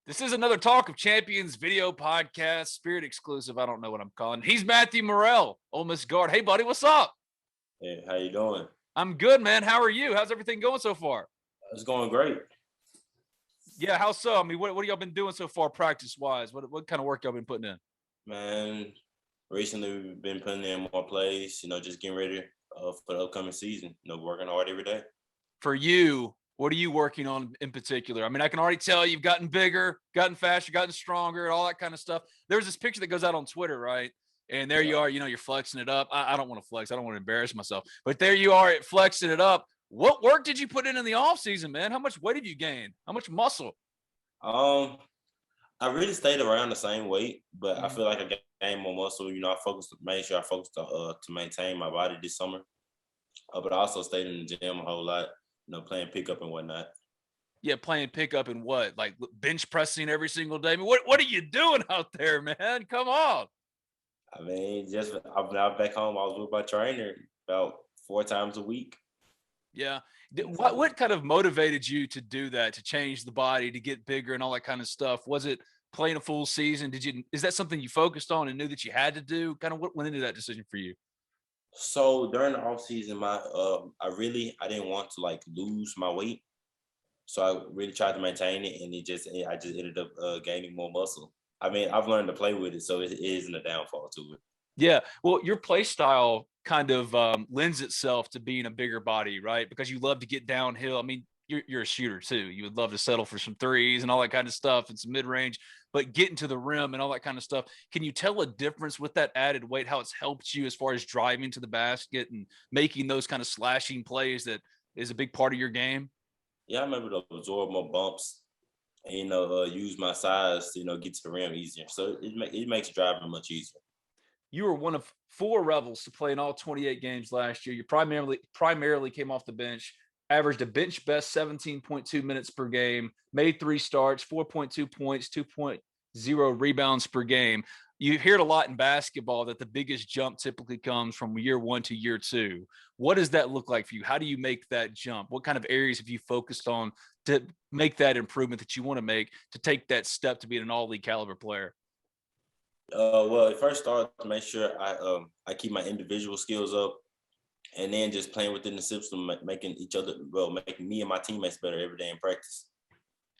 This is another Talk of Champions video podcast, Spirit exclusive. I don't know what I'm calling. He's Matthew Murrell, Ole Miss guard. Hey, buddy, what's up? Hey, how you doing? I'm good, man. How are you? How's everything going so far? It's going great. Yeah, how so? I mean, what have y'all been doing so far practice-wise? What kind of work y'all been putting in? Man, recently we've been putting in more plays, just getting ready for the upcoming season, working hard every day. For you, what are you working on in particular? I mean, I can already tell you've gotten bigger, gotten faster, gotten stronger, all that kind of stuff. There's this picture that goes out on Twitter, right? And there you are, you're flexing it up. I don't want to flex. I don't want to embarrass myself. But there you are flexing it up. What work did you put in the offseason, man? How much weight have you gained? How much muscle? I really stayed around the same weight, but I feel like I gained more muscle. Made sure I focused to maintain my body this summer. But I also stayed in the gym a whole lot, playing pickup and whatnot. Yeah, playing pickup and what? Like bench pressing every single day? I mean, what are you doing out there, man? Come on. I mean, I'm now back home. I was with my trainer about 4 times a week. Yeah. What kind of motivated you to do that, to change the body, to get bigger and all that kind of stuff? Was it playing a full season? Is that something you focused on and knew that you had to do? Kind of what went into that decision for you? So during the off season, I didn't want to lose my weight. So I really tried to maintain it, and I just ended up gaining more muscle. I mean, I've learned to play with it, so it isn't a downfall to it. Yeah. Well, your play style kind of lends itself to being a bigger body, right? Because you love to get downhill. I mean, you're a shooter too. You would love to settle for some threes and all that kind of stuff and some mid range, but getting to the rim and all that kind of stuff. Can you tell a difference with that added weight, how it's helped you as far as driving to the basket and making those kind of slashing plays that is a big part of your game? Yeah, I'm able to absorb more bumps and, use my size to, get to the rim easier. So it makes driving much easier. You were one of 4 Rebels to play in all 28 games last year. You primarily came off the bench, averaged a bench best 17.2 minutes per game, made 3 starts, 4.2 points, 2.0 rebounds per game. You hear it a lot in basketball that the biggest jump typically comes from year 1 to year 2. What does that look like for you? How do you make that jump? What kind of areas have you focused on to make that improvement that you want to make to take that step to be an all-league caliber player? Well, it first started to make sure I keep my individual skills up, and then just playing within the system, making me and my teammates better every day in practice.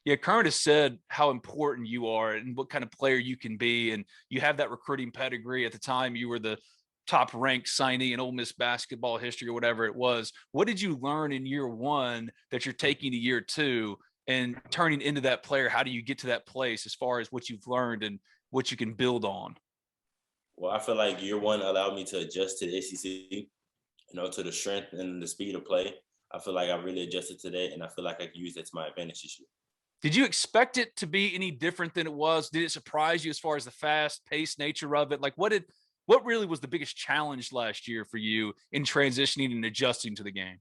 Yeah, Current has said how important you are and what kind of player you can be, and you have that recruiting pedigree. At the time, you were the top-ranked signee in Ole Miss basketball history or whatever it was. What did you learn in year 1 that you're taking to year 2 and turning into that player? How do you get to that place as far as what you've learned and what you can build on? Well, I feel like year 1 allowed me to adjust to the SEC, to the strength and the speed of play. I feel like I really adjusted to that, and I feel like I can use that to my advantage this year. Did you expect it to be any different than it was? Did it surprise you as far as the fast-paced nature of it? Like, what really was the biggest challenge last year for you in transitioning and adjusting to the game?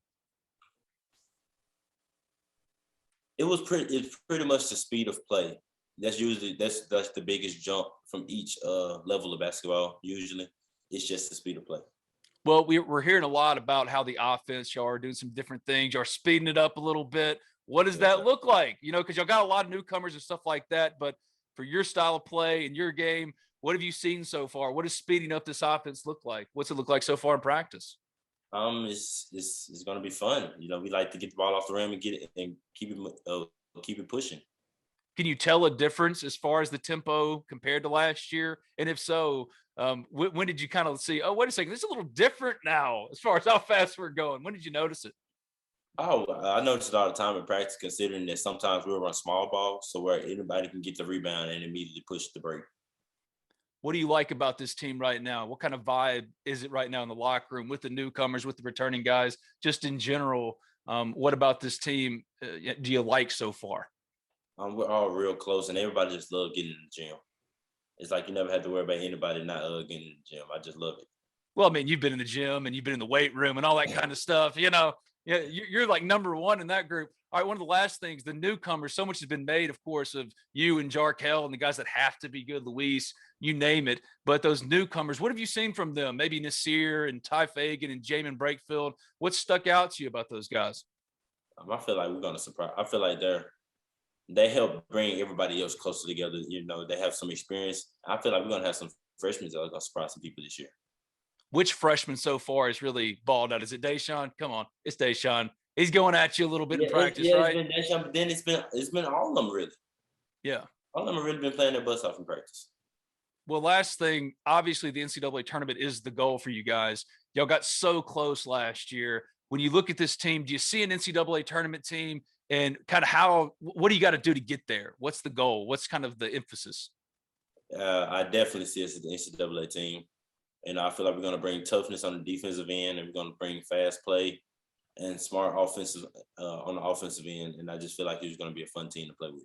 It's pretty much the speed of play. That's the biggest jump from each level of basketball. Usually, it's just the speed of play. Well, we're hearing a lot about how the offense, y'all are doing some different things. Y'all are speeding it up a little bit. What does that look like? Because y'all got a lot of newcomers and stuff like that. But for your style of play and your game, what have you seen so far? What does speeding up this offense look like? What's it look like so far in practice? It's going to be fun. We like to get the ball off the rim and get it and keep it pushing. Can you tell a difference as far as the tempo compared to last year? And if so, when did you kind of see, oh, wait a second, this is a little different now as far as how fast we're going? When did you notice it? Oh, I noticed it all the time in practice, considering that sometimes we'll run small ball, so where anybody can get the rebound and immediately push the break. What do you like about this team right now? What kind of vibe is it right now in the locker room with the newcomers, with the returning guys, just in general? What about this team do you like so far? We're all real close, and everybody just love getting in the gym. It's like you never have to worry about anybody not getting in the gym. I just love it. Well, I mean, you've been in the gym and you've been in the weight room and all that kind of stuff. Yeah, you're like number 1 in that group. All right, one of the last things, the newcomers, so much has been made, of course, of you and Jarkel and the guys that have to be good, Luis, you name it. But those newcomers, what have you seen from them? Maybe Nasir and Ty Fagan and Jamin Brakefield. What stuck out to you about those guys? I feel like we're going to surprise. I feel like they're they help bring everybody else closer together. You know, they have some experience. I feel like we're gonna have some freshmen that are gonna surprise some people this year. Which freshman so far has really balled out? Is it Deshaun? Come on, it's Deshaun. He's going at you a little bit in practice, right? It's been Deshaun, but then it's been all of them really. Yeah. All of them have really been playing their butts off in practice. Well, last thing, obviously the NCAA tournament is the goal for you guys. Y'all got so close last year. When you look at this team, do you see an NCAA tournament team and kind of what do you got to do to get there? What's the goal? What's kind of the emphasis? I definitely see us as the NCAA team. And I feel like we're going to bring toughness on the defensive end, and we're going to bring fast play and smart offensive on the offensive end. And I just feel like it's going to be a fun team to play with.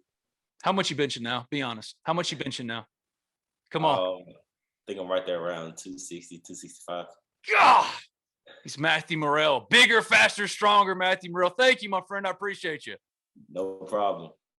How much you benching now? Be honest. How much you benching now? Come on. I think I'm right there around 260, 265. God, he's Matthew Murrell. Bigger, faster, stronger Matthew Murrell. Thank you, my friend. I appreciate you. No problem.